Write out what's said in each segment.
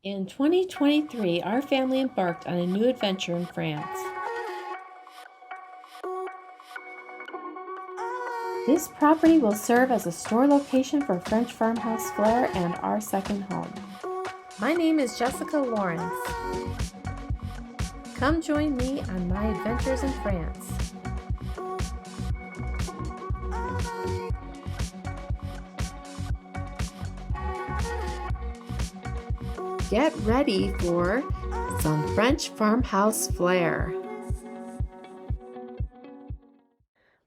In 2023, our family embarked on a new adventure in France. This property will serve as a store location for French farmhouse flair and our second home. My name is Jessica Lawrence. Come join me on my adventures in France. Get ready for some French farmhouse flair.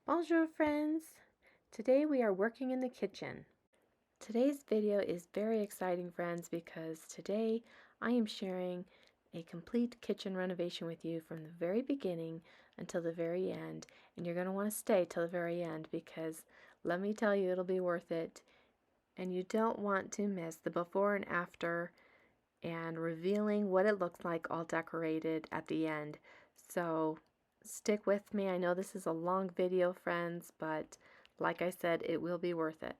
Bonjour friends! Today we are working in the kitchen. Today's video is very exciting, friends, because today I am sharing a complete kitchen renovation with you from the very beginning until the very end, and you're going to want to stay till the very end because let me tell you, it'll be worth it, and you don't want to miss the before and after and revealing what it looks like all decorated at the end. So stick with me. I know this is a long video, friends, but like I said, it will be worth it.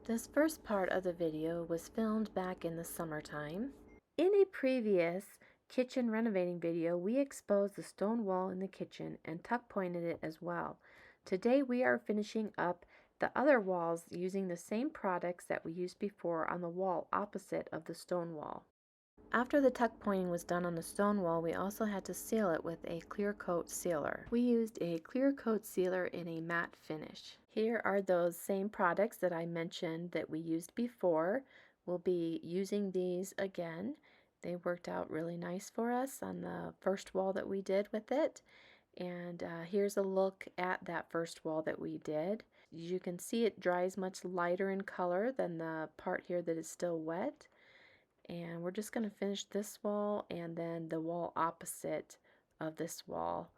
This first part of the video was filmed back in the summertime. In a previous kitchen renovating video, we exposed the stone wall in the kitchen and tuck pointed it as well. Today we are finishing up the other walls using the same products that we used before on the wall opposite of the stone wall. After the tuck pointing was done on the stone wall, we also had to seal it with a clear coat sealer. We used a clear coat sealer in a matte finish. Here are those same products that I mentioned that we used before. We'll be using these again. They worked out really nice for us on the first wall that we did with it. And here's a look at that first wall that we did. You can see it dries much lighter in color than the part here that is still wet. And we're just going to finish this wall and then the wall opposite of this wall.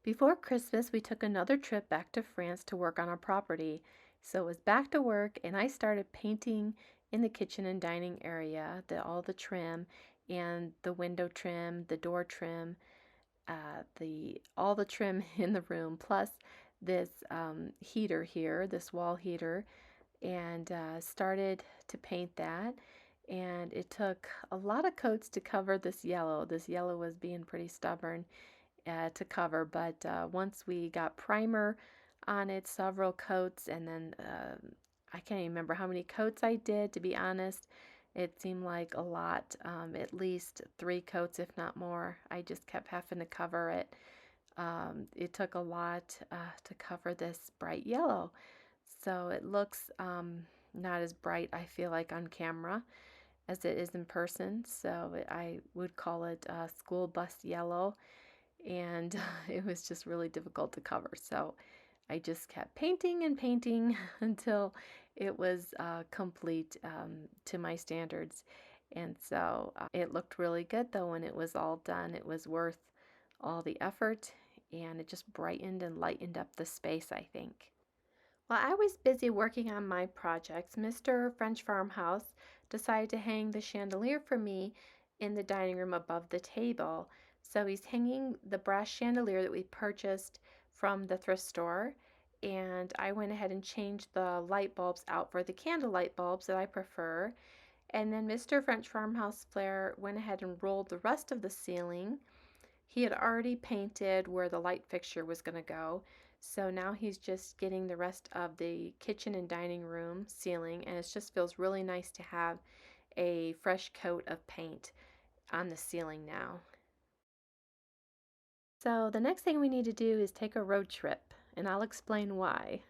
Before Christmas, we took another trip back to France to work on our property. So it was back to work, and I started painting in the kitchen and dining area, all the trim and the window trim, the door trim, all the trim in the room, plus this heater here, this wall heater, and started to paint that. And it took a lot of coats to cover this yellow. This yellow was being pretty stubborn to cover, but once we got primer on it, several coats, and then I can't even remember how many coats I did, to be honest. It seemed like a lot, at least 3 coats, if not more. I just kept having to cover it. It took a lot to cover this bright yellow. So it looks not as bright, I feel like, on camera as it is in person. So I would call it school bus yellow. And it was just really difficult to cover. So I just kept painting and painting until it was complete to my standards. And so it looked really good though when it was all done. It was worth all the effort, and it just brightened and lightened up the space, I think. While I was busy working on my projects, Mr. French Farmhouse decided to hang the chandelier for me in the dining room above the table. So he's hanging the brass chandelier that we purchased from the thrift store, and I went ahead and changed the light bulbs out for the candlelight bulbs that I prefer. And then Mr. French Farmhouse Flair went ahead and rolled the rest of the ceiling. He had already painted where the light fixture was going to go, so now he's just getting the rest of the kitchen and dining room ceiling, and it just feels really nice to have a fresh coat of paint on the ceiling now. So the next thing we need to do is take a road trip, and I'll explain why.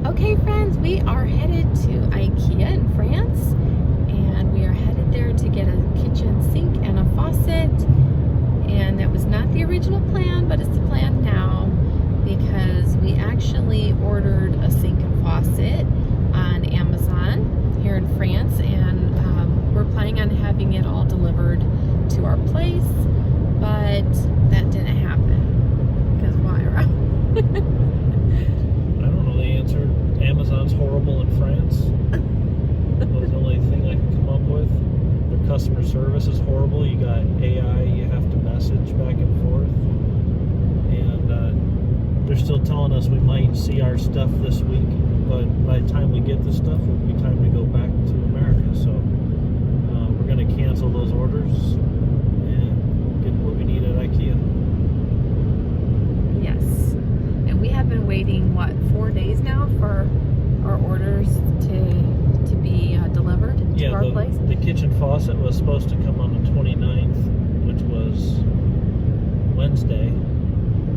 Okay friends, we are headed to IKEA in France, and we are headed there to get a kitchen sink and a faucet. And that was not the original plan, but it's the plan now, because we actually ordered a sink and faucet on Amazon here in France, and we're planning on having it all delivered to our place, but that didn't happen. Because why, right? I don't know the answer. Amazon's horrible in France. That was the only thing I can come up with. Their customer service is horrible. You got AI, you have to message back and forth. And they're still telling us we might see our stuff this week, but by the time we get the stuff, it'll be time to go back to America. So we're going to cancel those orders and get what we need at IKEA. Yes. And we have been waiting, what, 4 days now for our orders to be delivered to our place? The kitchen faucet was supposed to come on the 29th, which was Wednesday.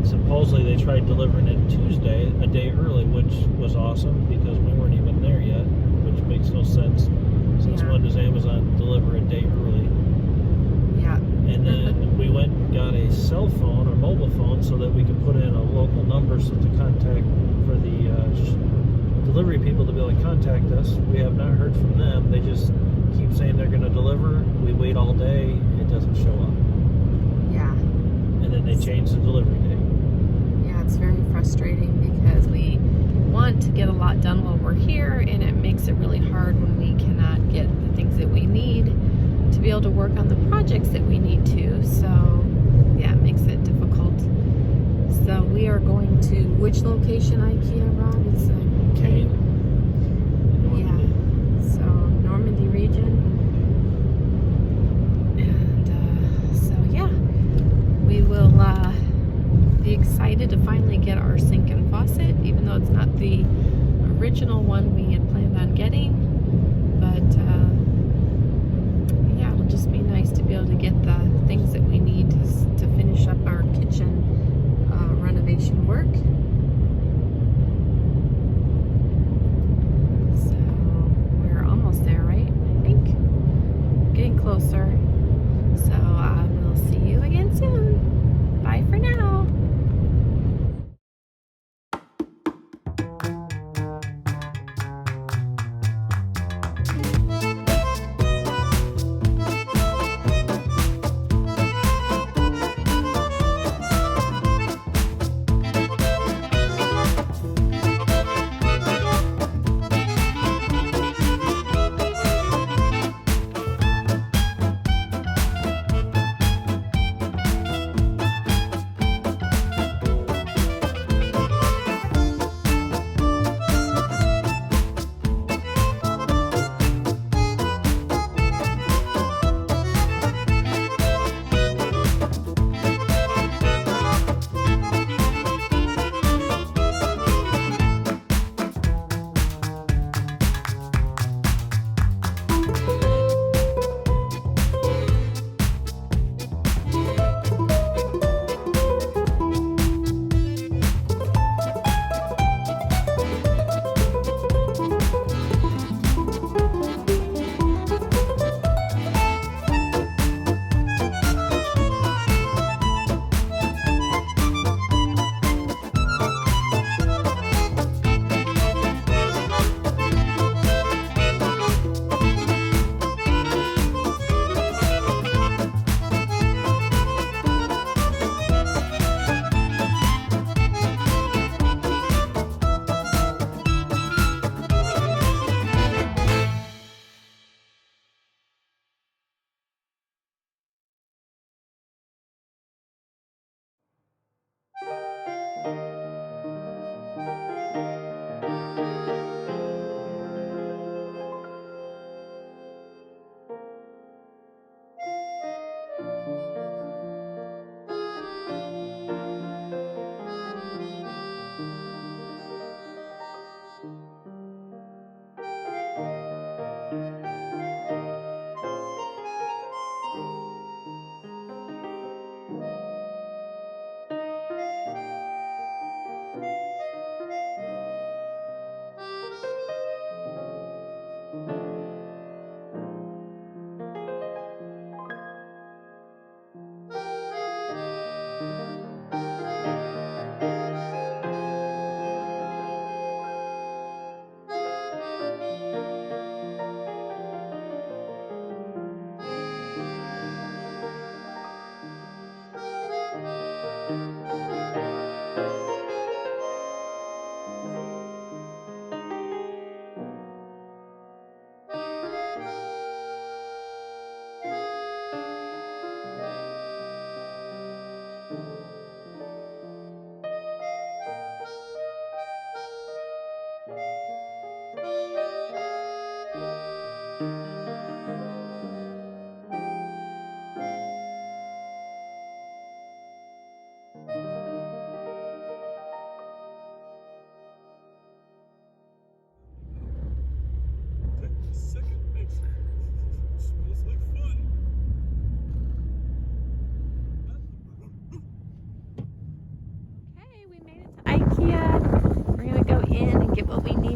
Supposedly they tried delivering it Tuesday, a day early, which was awesome because we weren't even there yet, which makes no sense. Since when does Amazon deliver a day early? Yeah. And then we went and got a cell phone or mobile phone so that we could put in a local number so to contact for the delivery people to be able to contact us. We have not heard from them. They just keep saying they're going to deliver. We wait all day. It doesn't show up. Yeah. And then they change the delivery date. Yeah, it's very frustrating because we want to get a lot done while we're here, and it makes it really hard when we cannot get the things that we need to be able to work on the projects that we need to. So yeah, it makes it difficult. So we are going to which location, IKEA, Rob? It's Kane. Yeah. So Normandy region. And so yeah, we will be excited to finally get our sink and faucet, even though it's not the original one we had planned on getting. But yeah, it'll just be nice to be able to get the things that we need to finish up our kitchen renovation work. So we're almost there, right? I think. Getting closer. So we'll see you again soon. Bye for now.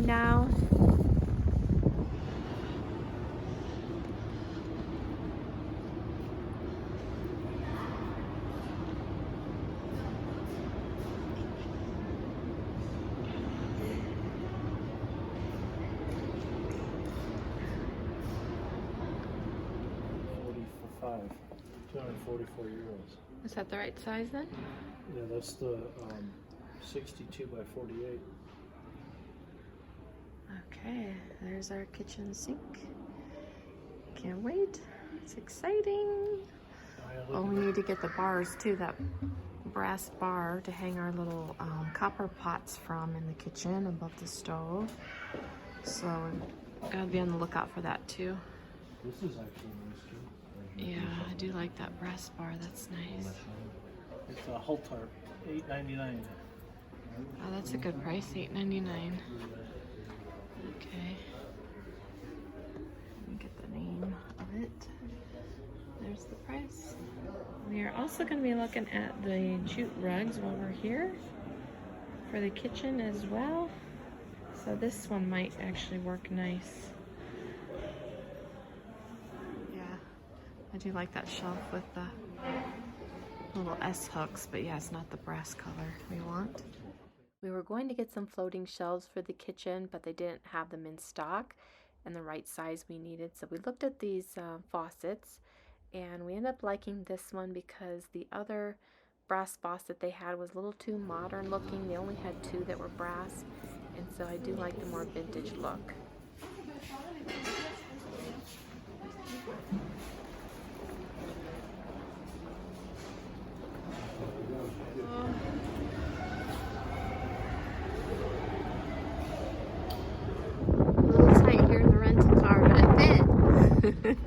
now. €45, 244 euros. Is that the right size then? Yeah, that's the 62 by 48. Okay, there's our kitchen sink. Can't wait. It's exciting. Oh, we need to get the bars too, that brass bar to hang our little copper pots from in the kitchen above the stove. So we've got to be on the lookout for that too. This is actually nice too. Yeah, I do like that brass bar. That's nice. It's a hull tarp, $8.99. Oh, that's a good price, $8.99. Okay. Let me get the name of it. There's the price. We are also going to be looking at the jute rugs while we're here for the kitchen as well. So this one might actually work nice. Yeah, I do like that shelf with the little S hooks, but yeah, it's not the brass color we want. We were going to get some floating shelves for the kitchen, but they didn't have them in stock and the right size we needed. So we looked at these faucets, and we ended up liking this one because the other brass faucet they had was a little too modern looking. They only had two that were brass, and so I do like the more vintage look. A little tight here in the rental car, but it fit.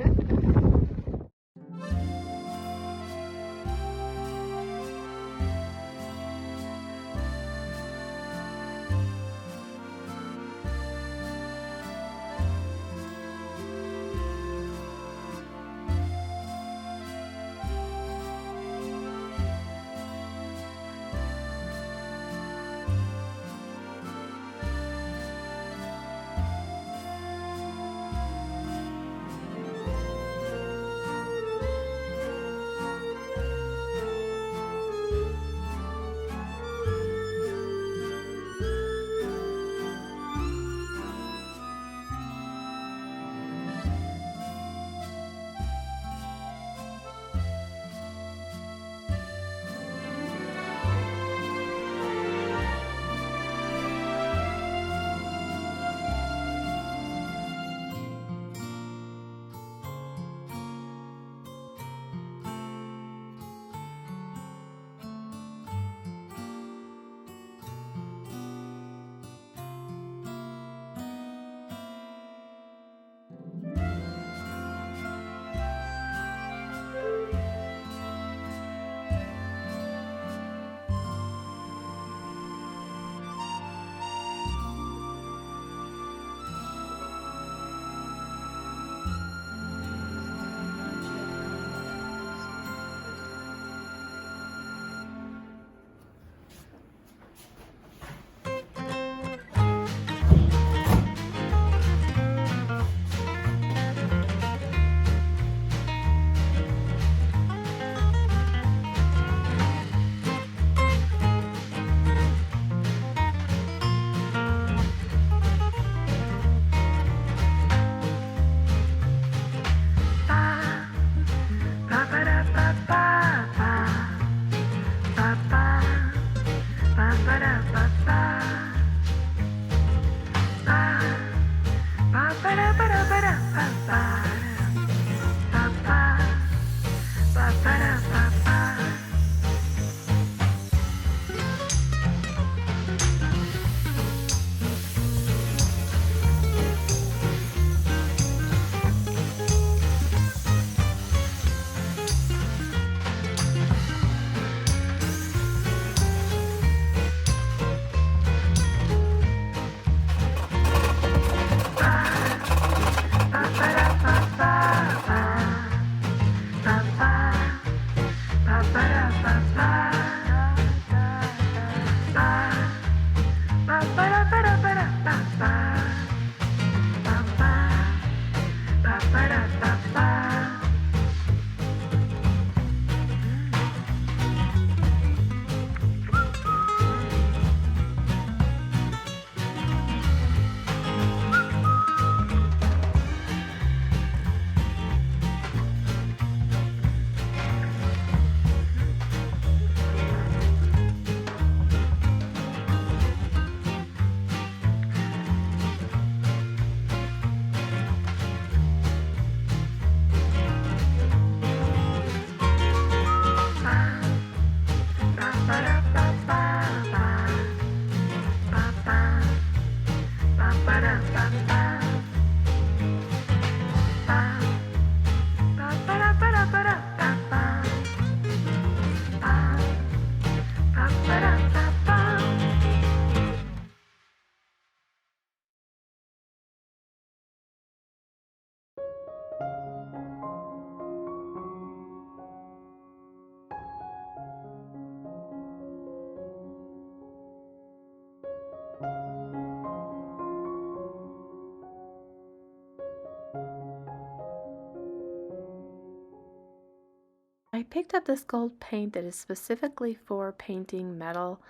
I picked up this gold paint that is specifically for painting metal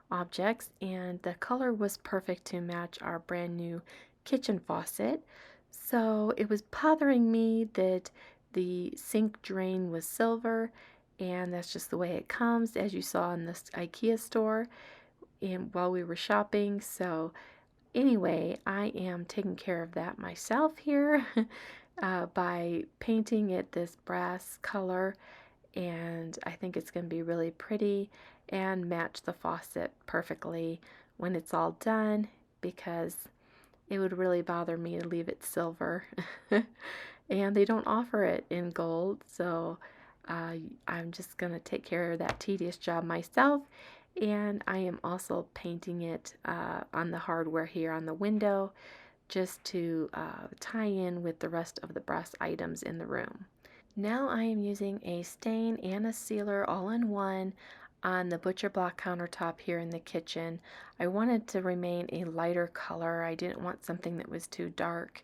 objects, and the color was perfect to match our brand new kitchen faucet. So it was bothering me that the sink drain was silver, and that's just the way it comes, as you saw in this IKEA store and while we were shopping. So anyway, I am taking care of that myself here by painting it this brass color, and I think it's going to be really pretty and match the faucet perfectly when it's all done, because it would really bother me to leave it silver. And they don't offer it in gold, so I'm just going to take care of that tedious job myself. And I am also painting it on the hardware here on the window, just to tie in with the rest of the brass items in the room. Now I am using a stain and a sealer all in one on the butcher block countertop here in the kitchen. I wanted to remain a lighter color. I didn't want something that was too dark.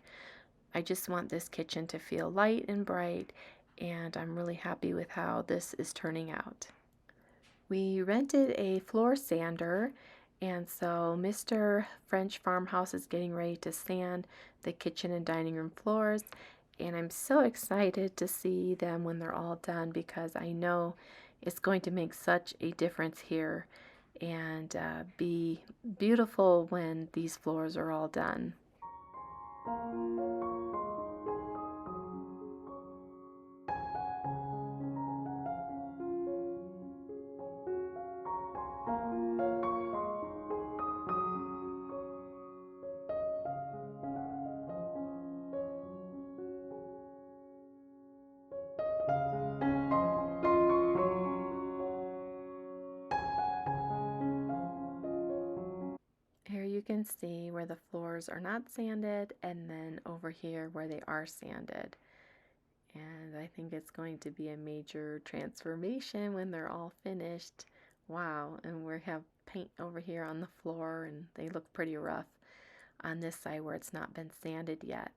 I just want this kitchen to feel light and bright, and I'm really happy with how this is turning out. We rented a floor sander, and so Mr. French Farmhouse is getting ready to sand the kitchen and dining room floors, and I'm so excited to see them when they're all done, because I know it's going to make such a difference here and be beautiful when these floors are all done. Here you can see where the floors are not sanded, and then over here where they are sanded. And I think it's going to be a major transformation when they're all finished. Wow, and we have paint over here on the floor, and they look pretty rough on this side where it's not been sanded yet.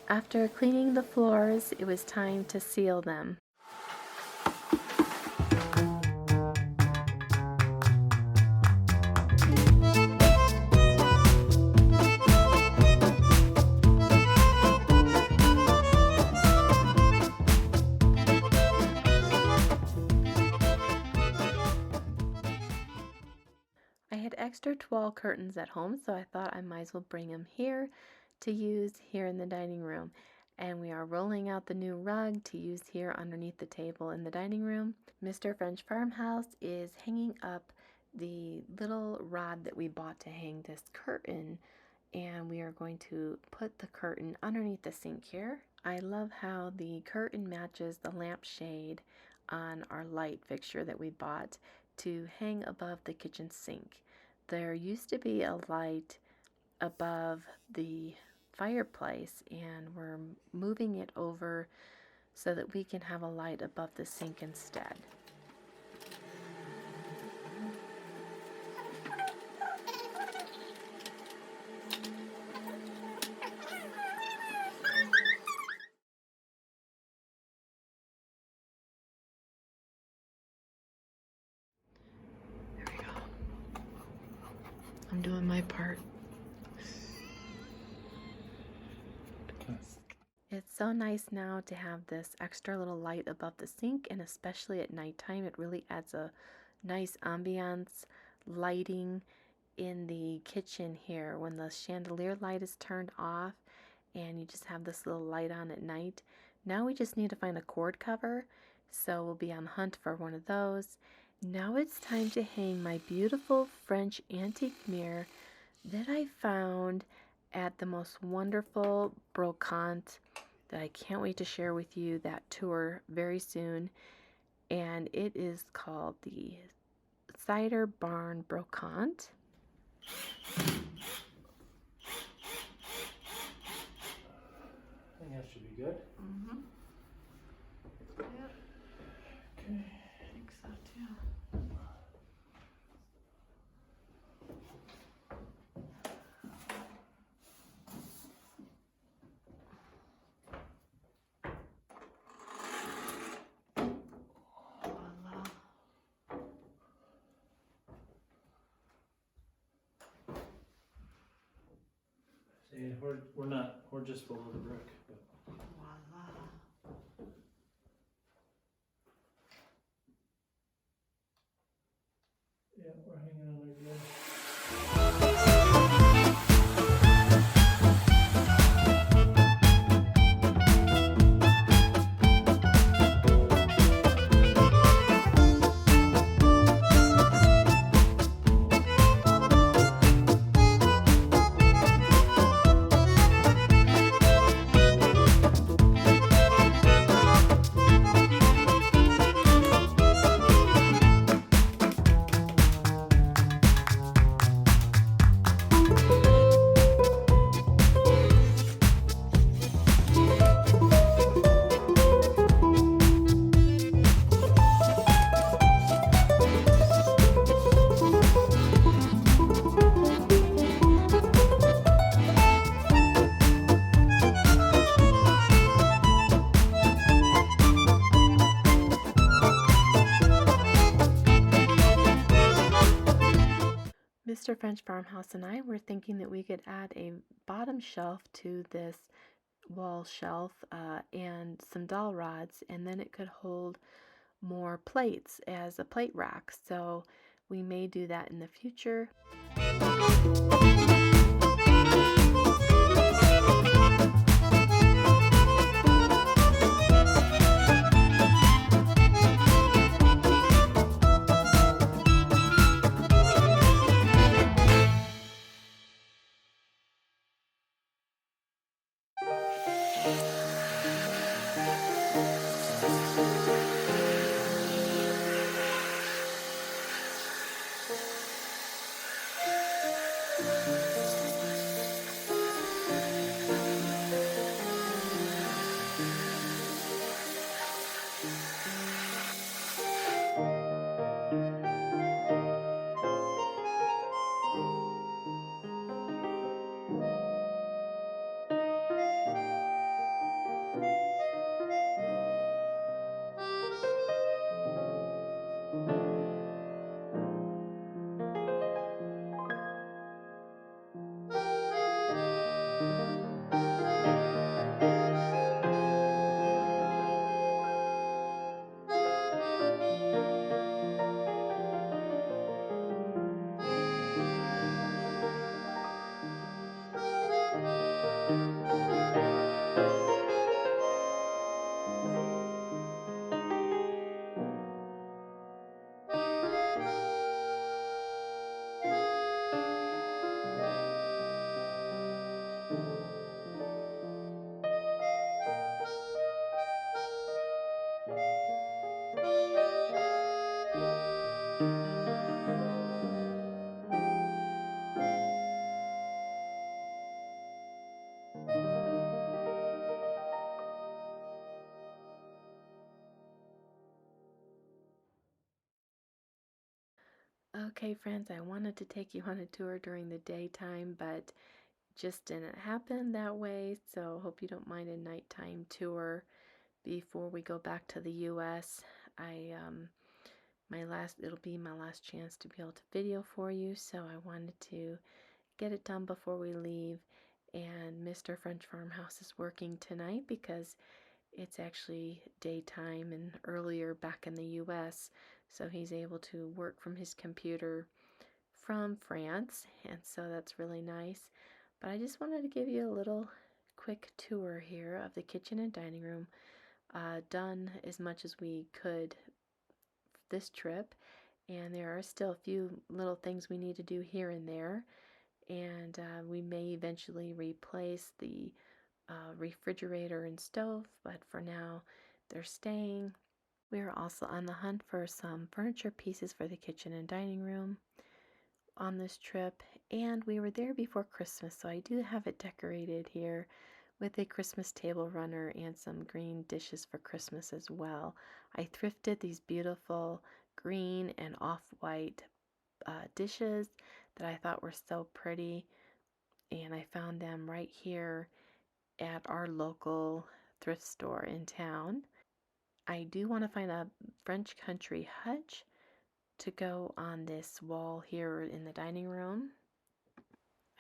After cleaning the floors, it was time to seal them. I had extra wall curtains at home, so I thought I might as well bring them here to use here in the dining room. And we are rolling out the new rug to use here underneath the table in the dining room. Mr. French Farmhouse is hanging up the little rod that we bought to hang this curtain, and we are going to put the curtain underneath the sink here. I love how the curtain matches the lampshade on our light fixture that we bought to hang above the kitchen sink. There used to be a light above the fireplace, and we're moving it over so that we can have a light above the sink instead. There we go. I'm doing my part. It's so nice now to have this extra little light above the sink, and especially at nighttime, it really adds a nice ambiance lighting in the kitchen here when the chandelier light is turned off and you just have this little light on at night. Now we just need to find a cord cover, so we'll be on the hunt for one of those. Now it's time to hang my beautiful French antique mirror that I found at the most wonderful brocante that I can't wait to share with you that tour very soon. And it is called the Cider Barn Brocante. I think that should be good. Mm-hmm. Yep. Okay. I think so too. Voila. See, we're just below the brick. But. Voila. Yeah, we're hanging on there good. Mr. French Farmhouse and I were thinking that we could add a bottom shelf to this wall shelf and some dowel rods, and then it could hold more plates as a plate rack. So we may do that in the future. Okay, friends, I wanted to take you on a tour during the daytime, but just didn't happen that way. So hope you don't mind a nighttime tour before we go back to the US. I it'll be my last chance to be able to video for you, so I wanted to get it done before we leave. And Mr. French Farmhouse is working tonight because it's actually daytime and earlier back in the US, so he's able to work from his computer from France, and so that's really nice. But I just wanted to give you a little quick tour here of the kitchen and dining room. Done as much as we could this trip, and there are still a few little things we need to do here and there, and we may eventually replace the refrigerator and stove, but for now they're staying. We are also on the hunt for some furniture pieces for the kitchen and dining room on this trip, and we were there before Christmas, so I do have it decorated here with a Christmas table runner and some green dishes for Christmas as well. I thrifted these beautiful green and off-white dishes that I thought were so pretty, and I found them right here at our local thrift store in town. I do want to find a French country hutch to go on this wall here in the dining room.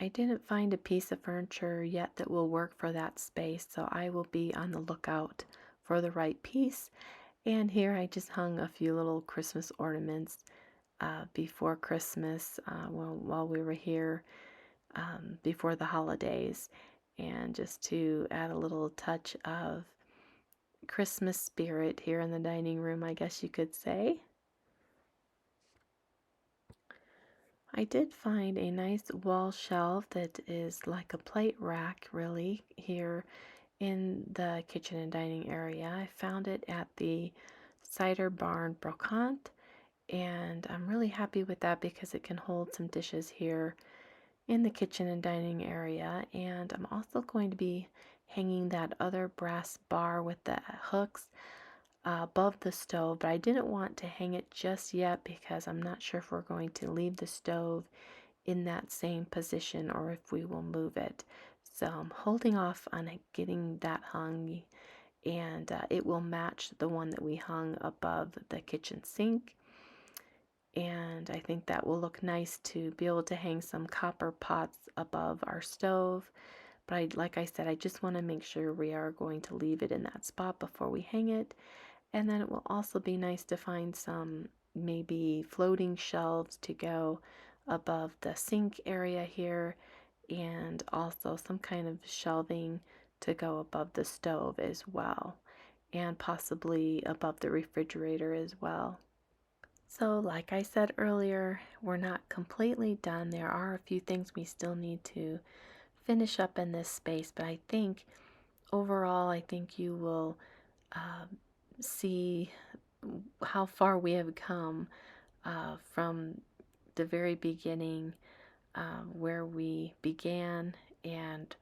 I didn't find a piece of furniture yet that will work for that space, so I will be on the lookout for the right piece. And here I just hung a few little Christmas ornaments before Christmas while we were here before the holidays, and just to add a little touch of Christmas spirit here in the dining room, I guess you could say. I did find a nice wall shelf that is like a plate rack, really, here in the kitchen and dining area. I found it at the Cider Barn Brocante, and I'm really happy with that because it can hold some dishes here in the kitchen and dining area. And I'm also going to be hanging that other brass bar with the hooks above the stove, but I didn't want to hang it just yet because I'm not sure if we're going to leave the stove in that same position or if we will move it. So I'm holding off on getting that hung, and it will match the one that we hung above the kitchen sink. And I think that will look nice to be able to hang some copper pots above our stove. But like I said, I just want to make sure we are going to leave it in that spot before we hang it. And then it will also be nice to find some maybe floating shelves to go above the sink area here, and also some kind of shelving to go above the stove as well, and possibly above the refrigerator as well. So like I said earlier, we're not completely done. There are a few things we still need to finish up in this space, but I think overall, I think you will uh, see how far we have come from the very beginning, where we began and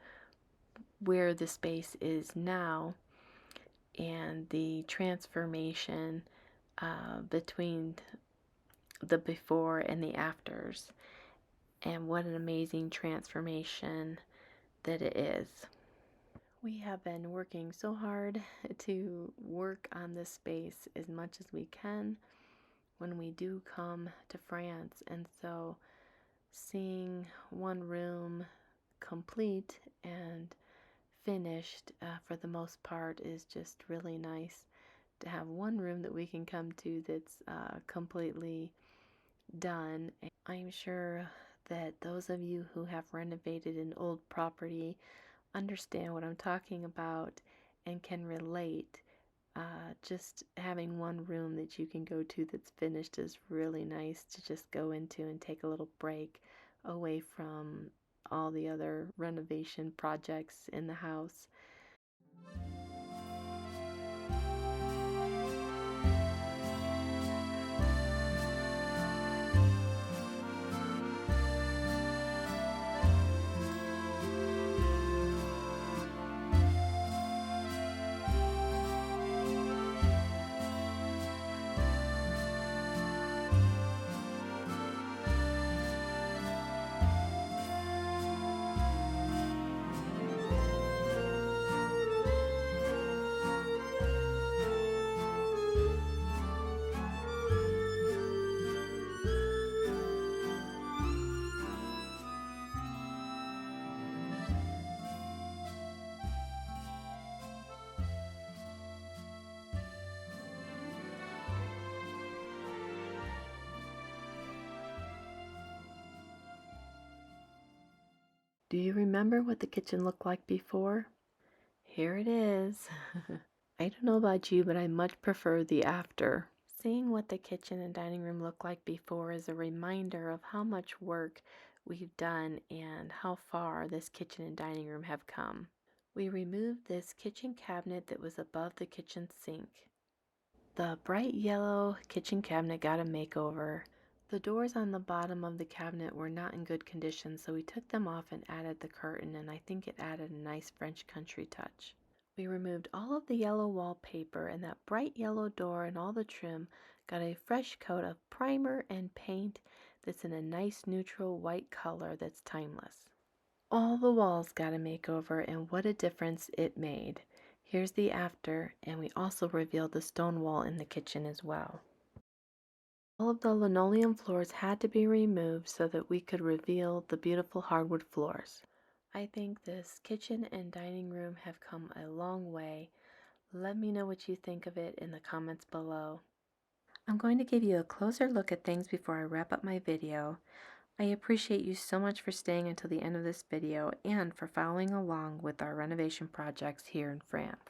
where the space is now, and the transformation between the before and the afters, and what an amazing transformation that it is. We have been working so hard to work on this space as much as we can when we do come to France, and so seeing one room complete and finished for the most part is just really nice to have one room that we can come to that's completely done. I'm sure that those of you who have renovated an old property understand what I'm talking about and can relate. Just having one room that you can go to that's finished is really nice to just go into and take a little break away from all the other renovation projects in the house. Do you remember what the kitchen looked like before? Here it is. I don't know about you, but I much prefer the after. Seeing what the kitchen and dining room looked like before is a reminder of how much work we've done and how far this kitchen and dining room have come. We removed this kitchen cabinet that was above the kitchen sink. The bright yellow kitchen cabinet got a makeover. The doors on the bottom of the cabinet were not in good condition, so we took them off and added the curtain, and I think it added a nice French country touch. We removed all of the yellow wallpaper, and that bright yellow door and all the trim got a fresh coat of primer and paint that's in a nice neutral white color that's timeless. All the walls got a makeover, and what a difference it made. Here's the after, and we also revealed the stone wall in the kitchen as well. All of the linoleum floors had to be removed so that we could reveal the beautiful hardwood floors. I think this kitchen and dining room have come a long way. Let me know what you think of it in the comments below. I'm going to give you a closer look at things before I wrap up my video. I appreciate you so much for staying until the end of this video and for following along with our renovation projects here in France.